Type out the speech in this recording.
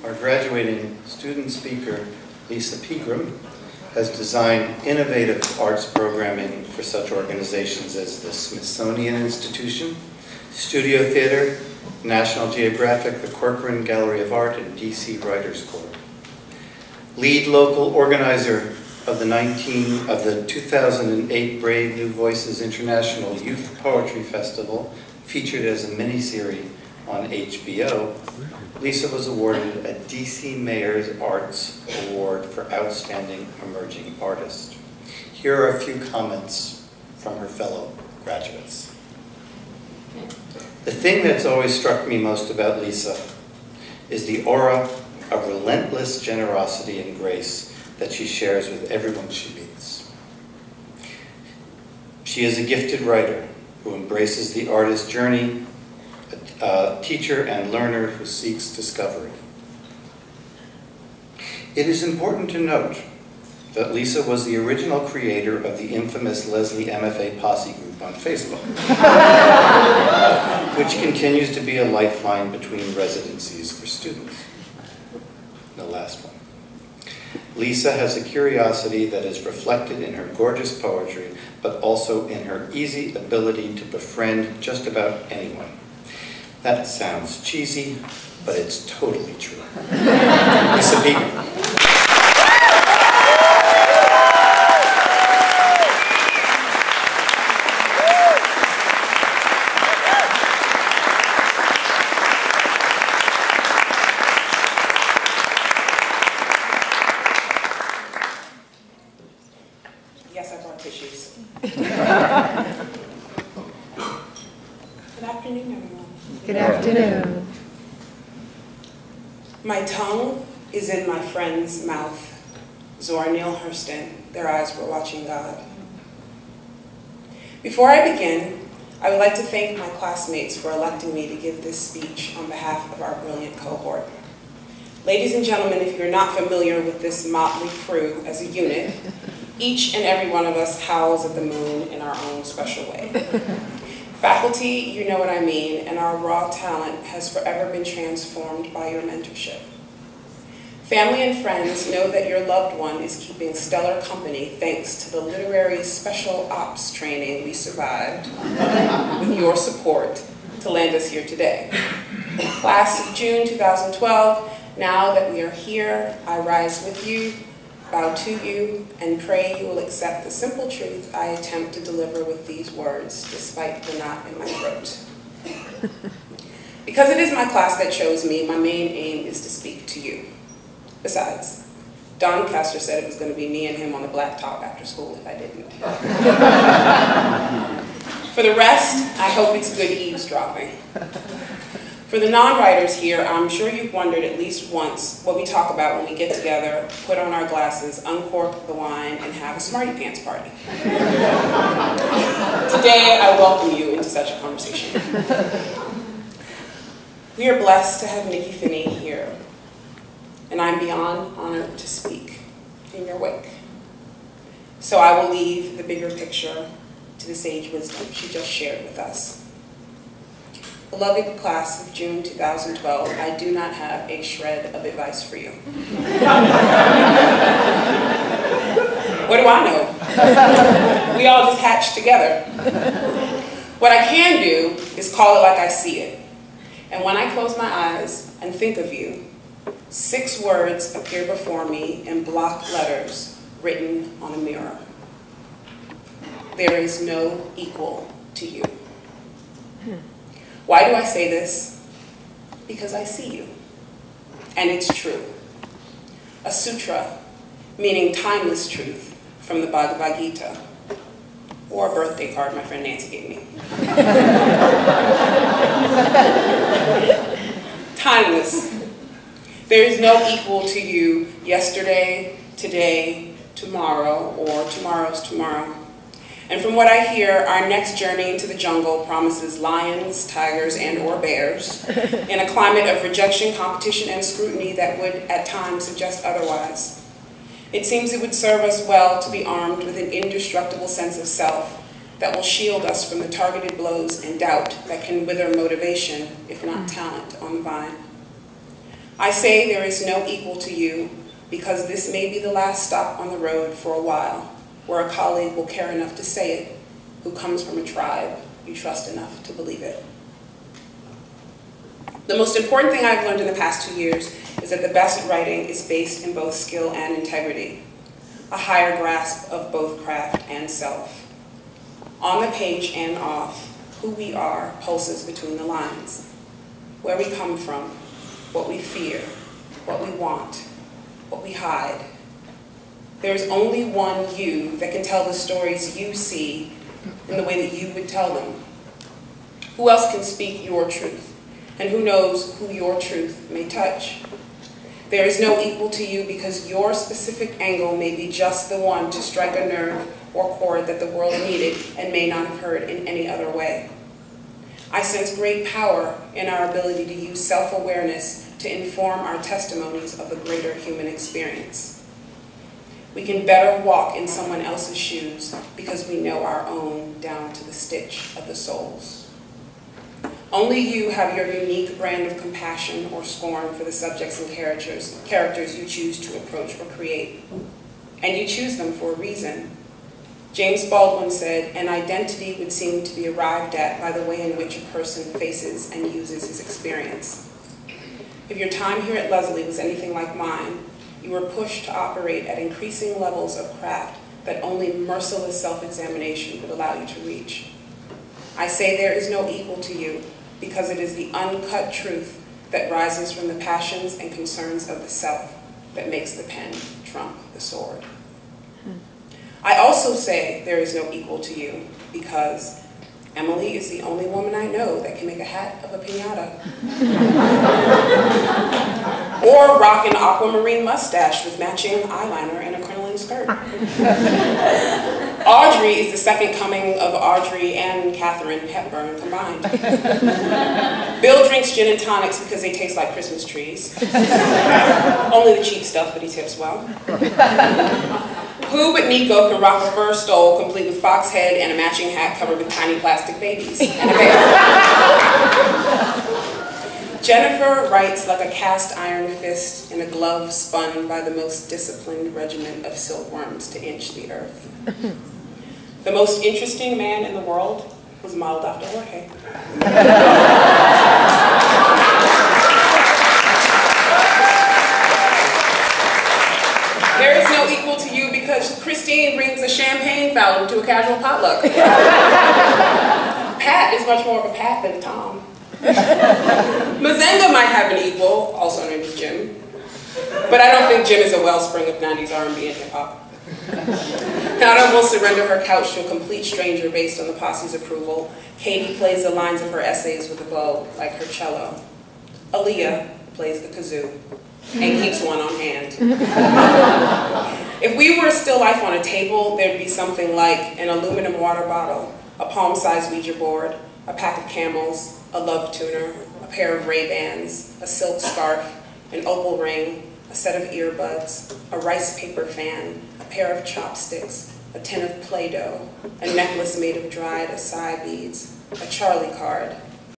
our graduating student speaker, Lisa Pegram, has designed innovative arts programming for such organizations as the Smithsonian Institution, Studio Theater, National Geographic, the Corcoran Gallery of Art, and DC Writers Corps. Lead local organizer of the 2008 Brave New Voices International Youth Poetry Festival, featured as a miniseries on HBO, Lisa was awarded a DC Mayor's Arts Award for Outstanding Emerging Artist. Here are a few comments from her fellow graduates. The thing that's always struck me most about Lisa is the aura of relentless generosity and grace that she shares with everyone she meets. She is a gifted writer who embraces the artist's journey, a teacher and learner who seeks discovery. It is important to note that Lisa was the original creator of the infamous Lesley MFA posse group on Facebook, which continues to be a lifeline between residencies for students. The last one. Lisa has a curiosity that is reflected in her gorgeous poetry, but also in her easy ability to befriend just about anyone. That sounds cheesy, but it's totally true. Lisa Pegram. Yes, I brought tissues. Good afternoon, everyone. Good afternoon. My tongue is in my friend's mouth. Zora Neale Hurston, their eyes were watching God. Before I begin, I would like to thank my classmates for electing me to give this speech on behalf of our brilliant cohort. Ladies and gentlemen, if you're not familiar with this motley crew as a unit, each and every one of us howls at the moon in our own special way. Faculty, you know what I mean, and our raw talent has forever been transformed by your mentorship. Family and friends know that your loved one is keeping stellar company thanks to the literary special ops training we survived with your support to land us here today. Class of June 2012, now that we are here, I rise with you, bow to you, and pray you will accept the simple truth I attempt to deliver with these words, despite the knot in my throat. Because it is my class that chose me, my main aim is to speak to you. Besides, Don Castor said it was going to be me and him on the blacktop after school if I didn't. For the rest, I hope it's good eavesdropping. For the non-writers here, I'm sure you've wondered at least once what we talk about when we get together, put on our glasses, uncork the wine, and have a smarty pants party. Today, I welcome you into such a conversation. We are blessed to have Nikky Finney here, and I'm beyond honored to speak in your wake. So I will leave the bigger picture to the sage wisdom she just shared with us. Beloved class of June 2012, I do not have a shred of advice for you. What do I know? We all just hatched together. What I can do is call it like I see it. And when I close my eyes and think of you, 6 words appear before me in block letters written on a mirror. There is no equal to you. Why do I say this? Because I see you, and it's true. A sutra, meaning timeless truth, from the Bhagavad Gita, or a birthday card my friend Nancy gave me. Timeless. There is no equal to you yesterday, today, tomorrow, or tomorrow's tomorrow. And from what I hear, our next journey into the jungle promises lions, tigers, and/or bears in a climate of rejection, competition, and scrutiny that would at times suggest otherwise. It seems it would serve us well to be armed with an indestructible sense of self that will shield us from the targeted blows and doubt that can wither motivation, if not talent, on the vine. I say there is no equal to you because this may be the last stop on the road for a while, where a colleague will care enough to say it, who comes from a tribe you trust enough to believe it. The most important thing I've learned in the past 2 years is that the best writing is based in both skill and integrity, a higher grasp of both craft and self. On the page and off, who we are pulses between the lines, where we come from, what we fear, what we want, what we hide. There is only one you that can tell the stories you see in the way that you would tell them. Who else can speak your truth? And who knows who your truth may touch? There is no equal to you because your specific angle may be just the one to strike a nerve or chord that the world needed and may not have heard in any other way. I sense great power in our ability to use self-awareness to inform our testimonies of the greater human experience. We can better walk in someone else's shoes because we know our own down to the stitch of the soles. Only you have your unique brand of compassion or scorn for the subjects and characters you choose to approach or create. And you choose them for a reason. James Baldwin said, an identity would seem to be arrived at by the way in which a person faces and uses his experience. If your time here at Lesley was anything like mine, you were pushed to operate at increasing levels of craft that only merciless self-examination would allow you to reach. I say there is no equal to you because it is the uncut truth that rises from the passions and concerns of the self that makes the pen trump the sword. I also say there is no equal to you because Emily is the only woman I know that can make a hat of a piñata. Or rock an aquamarine mustache with matching eyeliner and a crinoline skirt. Audrey is the second coming of Audrey and Katharine Hepburn combined. Bill drinks gin and tonics because they taste like Christmas trees. Only the cheap stuff, but he tips well. Who but Nico can rock a fur stole complete with fox head and a matching hat covered with tiny plastic babies and a bear? Jennifer writes like a cast iron fist in a glove spun by the most disciplined regiment of silkworms to inch the earth. The most interesting man in the world was modeled after Jorge. There is no equal to you because Christine brings a champagne fountain to a casual potluck. Pat is much more of a Pat than Tom. Mazenga might have an equal, also named as Jim, but I don't think Jim is a wellspring of 90s R&B and hip-hop. Nada will surrender her couch to a complete stranger based on the posse's approval. Katie plays the lines of her essays with a bow, like her cello. Aaliyah plays the kazoo and keeps one on hand. If we were a still life on a table, there'd be something like an aluminum water bottle, a palm-sized Ouija board, a pack of Camels, a love tuner, a pair of Ray-Bans, a silk scarf, an opal ring, a set of earbuds, a rice paper fan, a pair of chopsticks, a tin of Play-Doh, a necklace made of dried acai beads, a Charlie card,